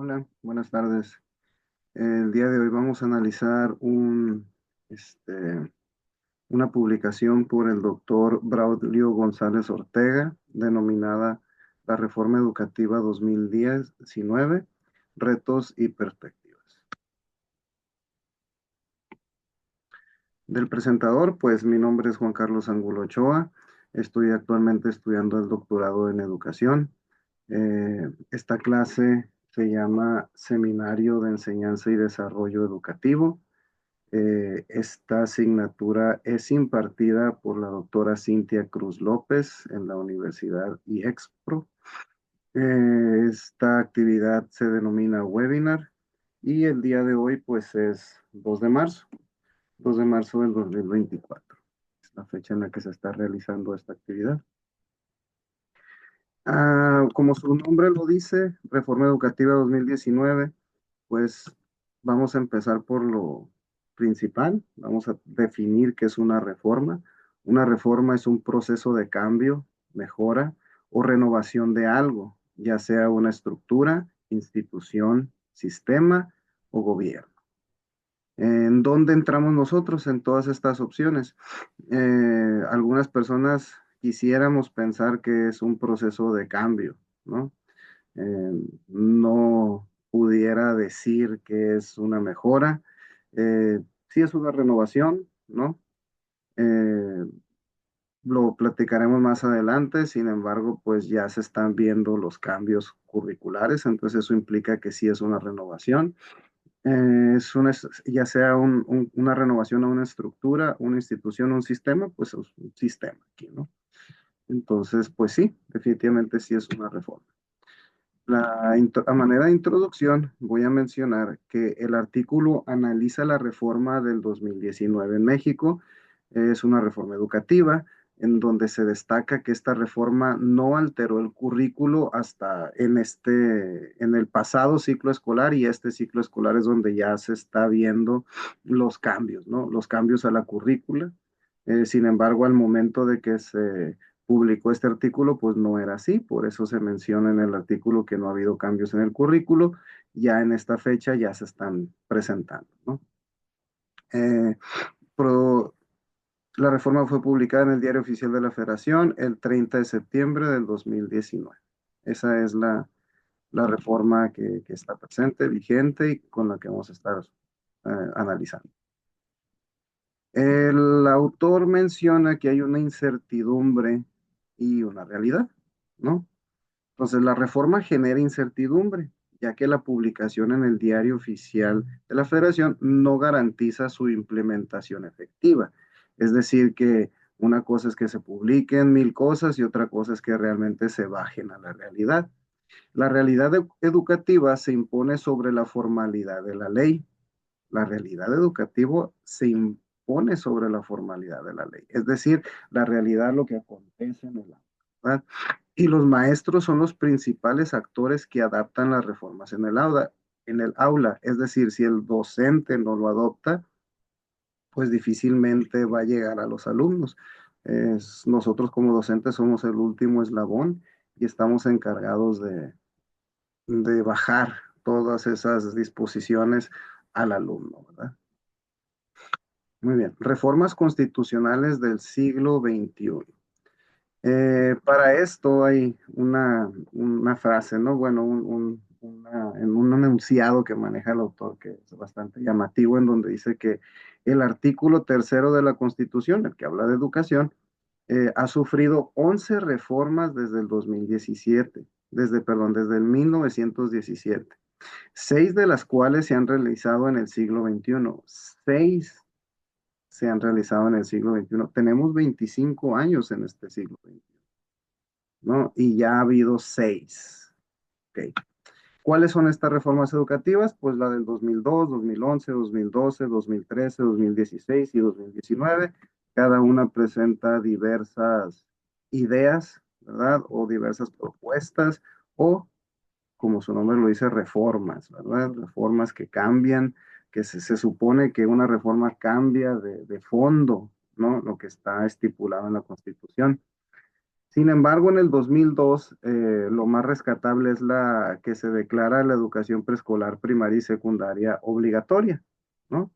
Hola, buenas tardes. El día de hoy vamos a analizar una publicación por el doctor Braulio González Ortega, denominada La Reforma Educativa 2019, Retos y Perspectivas. Del presentador, pues mi nombre es Juan Carlos Angulo Ochoa. Estoy actualmente estudiando el doctorado en educación. Esta clase se llama Seminario de Enseñanza y Desarrollo Educativo. Esta asignatura es impartida por la doctora Cintia Cruz López en la Universidad IEXPRO. Esta actividad se denomina webinar y el día de hoy pues es 2 de marzo del 2024. Es la fecha en la que se está realizando esta actividad. Como su nombre lo dice, Reforma Educativa 2019, pues vamos a empezar por lo principal. Vamos a definir qué es una reforma. Una reforma es un proceso de cambio, mejora o renovación de algo, ya sea una estructura, institución, sistema o gobierno. ¿En dónde entramos nosotros en todas estas opciones? Algunas personas quisiéramos pensar que es un proceso de cambio, ¿no? Eh, no pudiera decir que es una mejora. Sí es una renovación, ¿no? Eh, lo platicaremos más adelante, sin embargo, pues ya se están viendo los cambios curriculares, entonces eso implica que sí es una renovación. Ya sea una renovación a una estructura, una institución, un sistema, pues es un sistema aquí, ¿no? Entonces, pues sí, definitivamente sí es una reforma. A manera de introducción, voy a mencionar que el artículo analiza la reforma del 2019 en México. Es una reforma educativa en donde se destaca que esta reforma no alteró el currículo hasta en el pasado ciclo escolar, y este ciclo escolar es donde ya se está viendo los cambios, ¿no? Los cambios a la currícula. Sin embargo, al momento de que se publicó este artículo, pues no era así, por eso se menciona en el artículo que no ha habido cambios en el currículo. Ya en esta fecha ya se están presentando, ¿no? Eh, pro- la reforma fue publicada en el Diario Oficial de la Federación el 30 de septiembre del 2019. Esa es la reforma que está presente, vigente y con la que vamos a estar analizando. El autor menciona que hay una incertidumbre y una realidad, ¿no? Entonces, la reforma genera incertidumbre, ya que la publicación en el Diario Oficial de la Federación no garantiza su implementación efectiva. Es decir, que una cosa es que se publiquen 1000 cosas y otra cosa es que realmente se bajen a la realidad. La realidad educativa se impone sobre la formalidad de la ley. La realidad educativa se impone sobre la formalidad de la ley. Es decir, la realidad, lo que acontece en el aula, ¿verdad? Y los maestros son los principales actores que adaptan las reformas en el aula. Es decir, si el docente no lo adopta, pues difícilmente va a llegar a los alumnos. Nosotros como docentes somos el último eslabón y estamos encargados de bajar todas esas disposiciones al alumno, ¿verdad? Muy bien. Reformas constitucionales del siglo XXI. Para esto hay una frase, ¿no? Bueno, en un enunciado que maneja el autor que es bastante llamativo, en donde dice que el artículo tercero de la Constitución, el que habla de educación, ha sufrido 11 reformas desde el 2017, desde el 1917, 6 de las cuales se han realizado en el siglo XXI. 6 se han realizado en el siglo XXI. Tenemos 25 años en este siglo XXI, ¿no? Y ya ha habido 6. Okay. ¿Cuáles son estas reformas educativas? Pues la del 2002, 2011, 2012, 2013, 2016 y 2019. Cada una presenta diversas ideas, ¿verdad? O diversas propuestas, o, como su nombre lo dice, reformas, ¿verdad? Reformas que cambian, que se supone que una reforma cambia de fondo, ¿no? Lo que está estipulado en la Constitución. Sin embargo, en el 2002, lo más rescatable es la que se declara la educación preescolar, primaria y secundaria obligatoria, ¿no?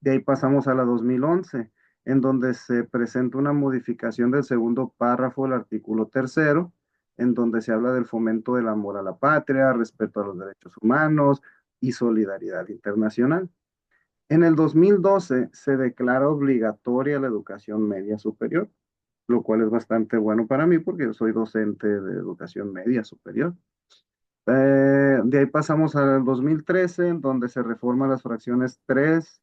De ahí pasamos a la 2011, en donde se presenta una modificación del segundo párrafo del artículo tercero, en donde se habla del fomento del amor a la patria, respeto a los derechos humanos y solidaridad internacional. En el 2012 se declara obligatoria la educación media superior, lo cual es bastante bueno para mí porque yo soy docente de educación media superior. De ahí pasamos al 2013, en donde se reforman las fracciones 3,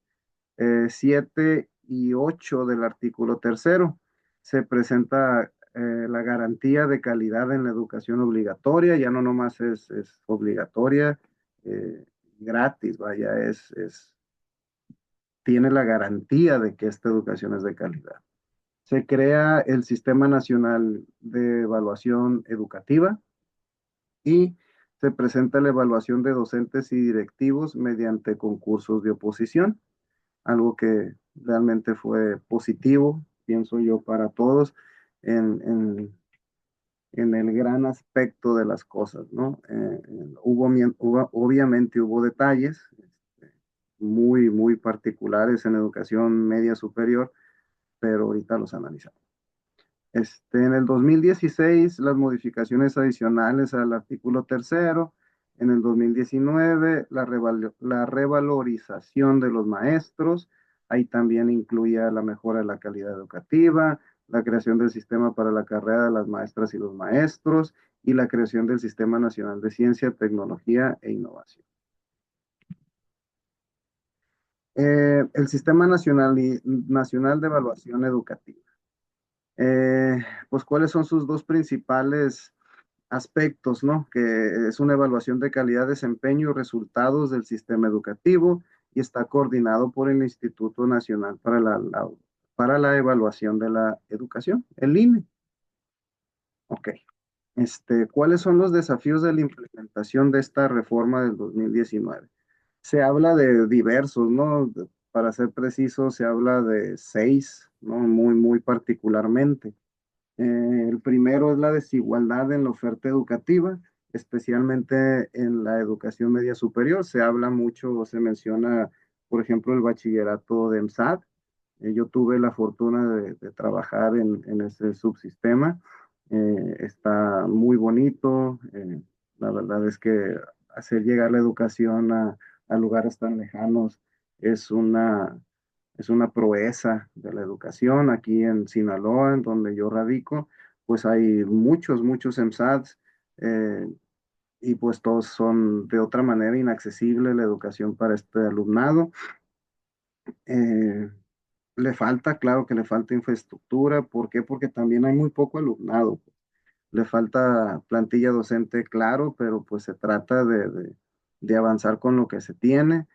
7 y 8 del artículo tercero. Se presenta la garantía de calidad en la educación obligatoria, ya no nomás es obligatoria, gratis, vaya, tiene la garantía de que esta educación es de calidad. Se crea el Sistema Nacional de Evaluación Educativa y se presenta la evaluación de docentes y directivos mediante concursos de oposición, algo que realmente fue positivo, pienso yo, para todos en, en, en el gran aspecto de las cosas, ¿no? Obviamente hubo detalles muy, muy particulares en educación media superior, pero ahorita los analizamos. En el 2016, las modificaciones adicionales al artículo tercero. En el 2019, la revalorización de los maestros. Ahí también incluía la mejora de la calidad educativa, la creación del sistema para la carrera de las maestras y los maestros y la creación del Sistema Nacional de Ciencia, Tecnología e Innovación. El Sistema Nacional de Evaluación Educativa. Eh, pues, ¿cuáles son sus dos principales aspectos, ¿no? Que es una evaluación de calidad, desempeño y resultados del sistema educativo y está coordinado por el Instituto Nacional para para la Evaluación de la Educación, el INE. Ok. ¿Cuáles son los desafíos de la implementación de esta reforma del 2019? Se habla de diversos, ¿no? Para ser preciso, se habla de seis, ¿no? Muy, muy particularmente. El primero es la desigualdad en la oferta educativa, especialmente en la educación media superior. Se habla mucho, o se menciona, por ejemplo, el bachillerato de EMSAT. Yo tuve la fortuna de trabajar en ese subsistema. Está muy bonito. La verdad es que hacer llegar la educación a lugares tan lejanos es es una proeza de la educación. Aquí en Sinaloa, en donde yo radico, pues hay muchos EMSATs, y pues todos son de otra manera inaccesible la educación para este alumnado. Eh, Le falta, claro que le falta infraestructura. ¿Por qué? Porque también hay muy poco alumnado. Le falta plantilla docente, claro, pero pues se trata de avanzar con lo que se tiene.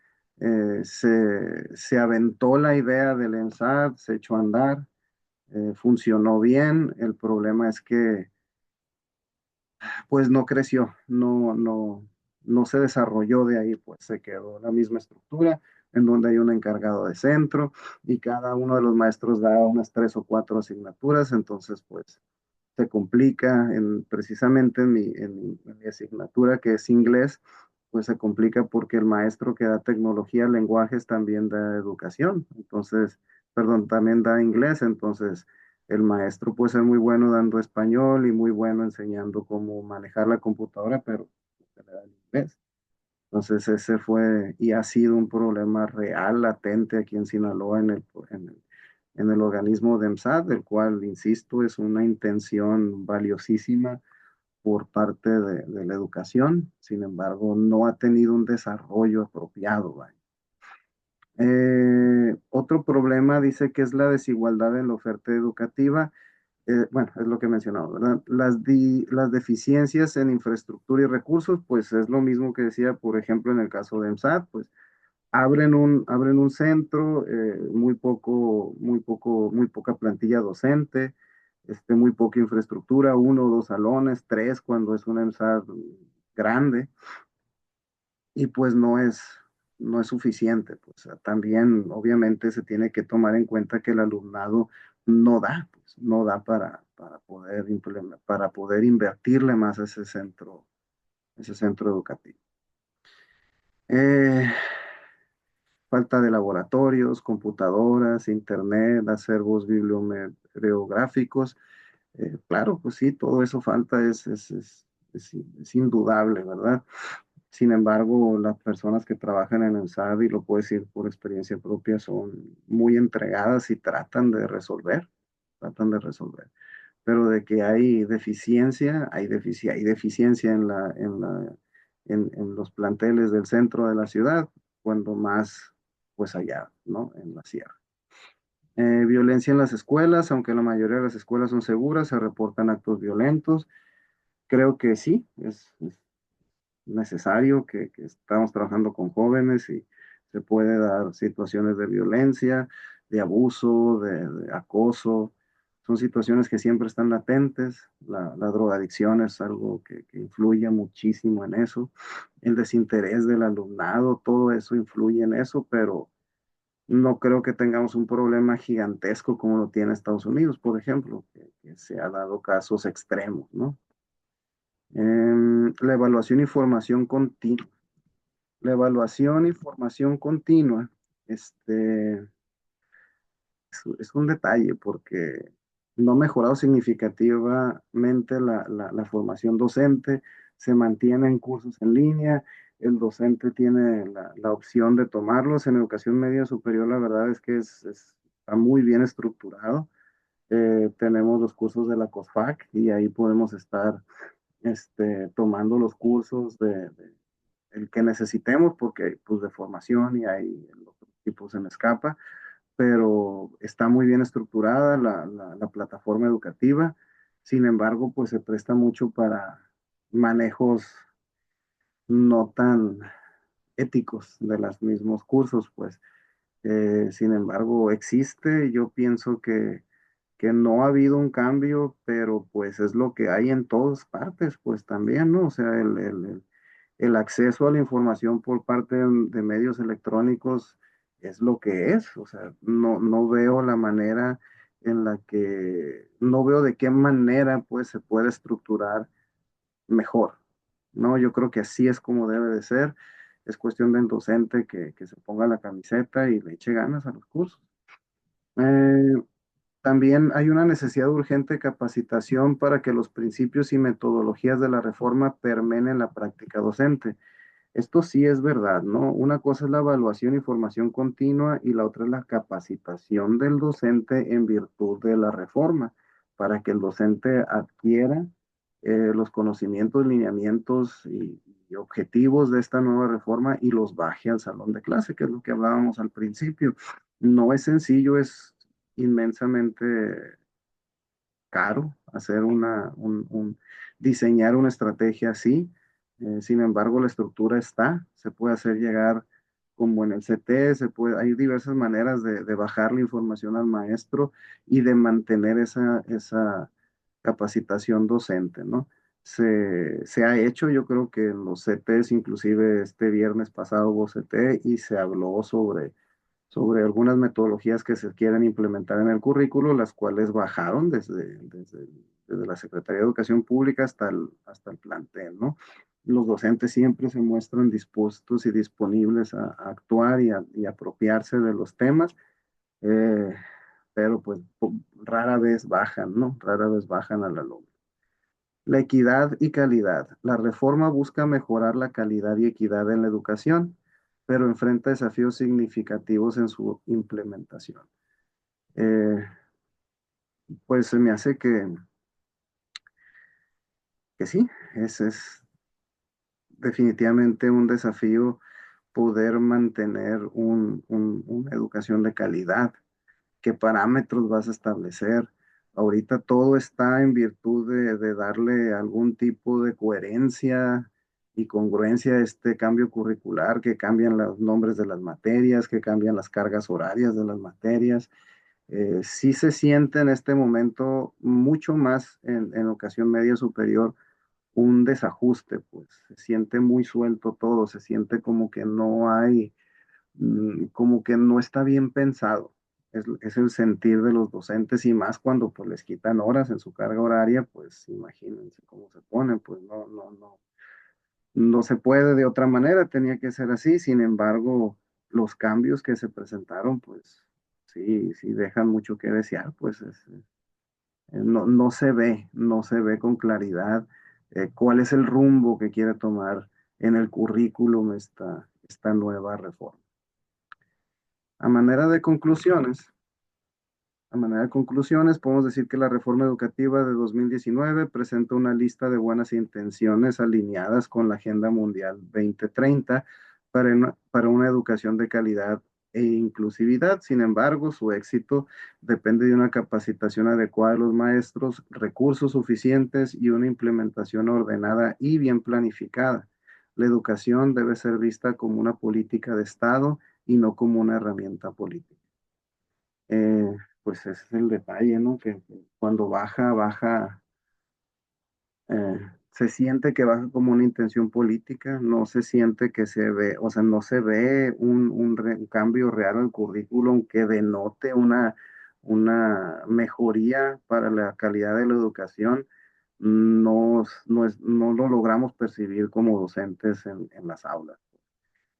Se aventó la idea del ENSAT, se echó a andar, funcionó bien. El problema es que pues no creció, no se desarrolló de ahí, pues se quedó la misma estructura en donde hay un encargado de centro y cada uno de los maestros da unas tres o cuatro asignaturas. Entonces pues se complica precisamente en mi asignatura, que es inglés, pues se complica porque el maestro que da tecnología, lenguajes, también da educación. Entonces, perdón, también da inglés. Entonces, el maestro puede ser muy bueno dando español y muy bueno enseñando cómo manejar la computadora, pero se le da el inglés. Entonces, ese fue y ha sido un problema real, latente aquí en Sinaloa, en el organismo de EMSAT, del cual, insisto, es una intención valiosísima por parte de la educación. Sin embargo, no ha tenido un desarrollo apropiado. ¿Vale? Otro problema dice que es la desigualdad en la oferta educativa. Bueno, es lo que he mencionado, ¿verdad? Las deficiencias en infraestructura y recursos, pues es lo mismo que decía, por ejemplo, en el caso de EMSAT. Pues abren un centro, muy poca plantilla docente, muy poca infraestructura, uno o dos salones, tres cuando es una EMSAT grande, y pues no es suficiente. Pues también obviamente se tiene que tomar en cuenta que el alumnado no da, pues, no da para poder invertirle más a ese centro educativo. Eh, Falta de laboratorios, computadoras, internet, acervos bibliográficos. Claro, pues sí, todo eso falta, es indudable, ¿verdad? Sin embargo, las personas que trabajan en el SAD, y lo puedo decir por experiencia propia, son muy entregadas y tratan de resolver. Pero de que hay deficiencia, hay deficiencia en los planteles del centro de la ciudad, cuando más, pues allá, ¿no? En la sierra. Violencia en las escuelas, aunque la mayoría de las escuelas son seguras, se reportan actos violentos. Creo que sí, es necesario que estamos trabajando con jóvenes y se puede dar situaciones de violencia, de abuso, de acoso. Son situaciones que siempre están latentes. La drogadicción es algo que influye muchísimo en eso. El desinterés del alumnado, todo eso influye en eso, pero no creo que tengamos un problema gigantesco como lo tiene Estados Unidos, por ejemplo, que se ha dado casos extremos, ¿no? La evaluación y formación continua. La evaluación y formación continua, este, es un detalle porque no ha mejorado significativamente la formación docente, se mantienen cursos en línea, el docente tiene la opción de tomarlos. En educación media superior, la verdad es que está muy bien estructurado. Tenemos los cursos de la COSFAC y ahí podemos estar tomando los cursos el que necesitemos, porque pues de formación y ahí el otro tipo se me escapa, pero está muy bien estructurada la plataforma educativa. Sin embargo, pues se presta mucho para manejos no tan éticos de los mismos cursos, pues. Sin embargo, existe. Yo pienso que no ha habido un cambio, pero pues es lo que hay en todas partes, pues también, ¿no? O sea, el acceso a la información por parte de medios electrónicos es lo que es. O sea, no veo la manera no veo de qué manera pues se puede estructurar mejor, ¿no? Yo creo que así es como debe de ser. Es cuestión del docente que se ponga la camiseta y le eche ganas a los cursos. Eh, También hay una necesidad urgente de capacitación para que los principios y metodologías de la reforma permeen en la práctica docente. Esto sí es verdad, ¿no? Una cosa es la evaluación y formación continua y la otra es la capacitación del docente en virtud de la reforma, para que el docente adquiera los conocimientos, lineamientos y objetivos de esta nueva reforma y los baje al salón de clase, que es lo que hablábamos al principio. No es sencillo, es inmensamente caro hacer diseñar una estrategia así. Sin embargo, la estructura está, se puede hacer llegar como en el CT, hay diversas maneras de bajar la información al maestro y de mantener esa capacitación docente, ¿no? Se ha hecho, yo creo que en los CTs, inclusive este viernes pasado hubo CT y se habló sobre algunas metodologías que se quieren implementar en el currículo, las cuales bajaron desde la Secretaría de Educación Pública hasta el plantel, ¿no? Los docentes siempre se muestran dispuestos y disponibles a actuar y apropiarse de los temas, eh, pero pues rara vez bajan, ¿no? Rara vez bajan al alumno. La equidad y calidad. La reforma busca mejorar la calidad y equidad en la educación, pero enfrenta desafíos significativos en su implementación. Eh, pues se me hace que sí, es definitivamente un desafío poder mantener una educación de calidad. ¿Qué parámetros vas a establecer? Ahorita todo está en virtud de darle algún tipo de coherencia y congruencia a este cambio curricular, que cambian los nombres de las materias, que cambian las cargas horarias de las materias. Sí se siente en este momento mucho más en educación media superior un desajuste, pues se siente muy suelto todo, se siente como que no hay, como que no está bien pensado. es el sentir de los docentes y más cuando pues les quitan horas en su carga horaria, pues imagínense cómo se ponen, pues no se puede de otra manera, tenía que ser así. Sin embargo, los cambios que se presentaron, pues sí dejan mucho que desear, pues no se ve, no se ve con claridad cuál es el rumbo que quiere tomar en el currículum esta nueva reforma. A manera de conclusiones, a manera de conclusiones, podemos decir que la reforma educativa de 2019 presenta una lista de buenas intenciones alineadas con la Agenda Mundial 2030 para una educación de calidad e inclusividad. Sin embargo, su éxito depende de una capacitación adecuada de los maestros, recursos suficientes y una implementación ordenada y bien planificada. La educación debe ser vista como una política de Estado y no como una herramienta política. Pues ese es el detalle, ¿no? Que cuando baja, se siente que baja como una intención política, no se siente que se ve, o sea, no se ve un cambio real al currículum que denote una mejoría para la calidad de la educación. No lo logramos percibir como docentes en las aulas.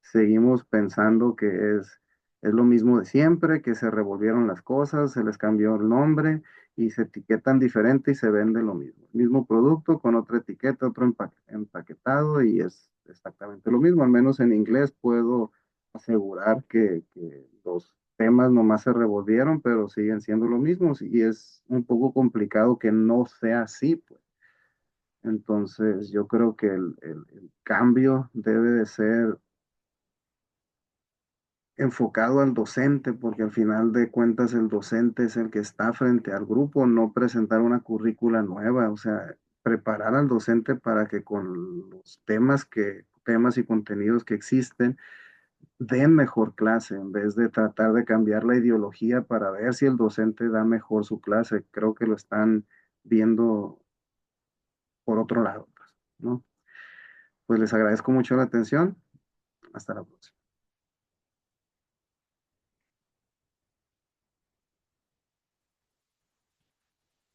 Seguimos pensando que es lo mismo de siempre, que se revolvieron las cosas, se les cambió el nombre y se etiquetan diferente y se vende lo mismo. El mismo producto con otra etiqueta, otro empaquetado y es exactamente lo mismo. Al menos en inglés puedo asegurar que los temas nomás se revolvieron, pero siguen siendo lo mismo y es un poco complicado que no sea así, pues. Entonces, yo creo que el cambio debe de ser enfocado al docente, porque al final de cuentas el docente es el que está frente al grupo, no presentar una currícula nueva, o sea, preparar al docente para que con los temas y contenidos que existen den mejor clase, en vez de tratar de cambiar la ideología para ver si el docente da mejor su clase. Creo que lo están viendo por otro lado, pues, ¿no? Pues les agradezco mucho la atención. Hasta la próxima.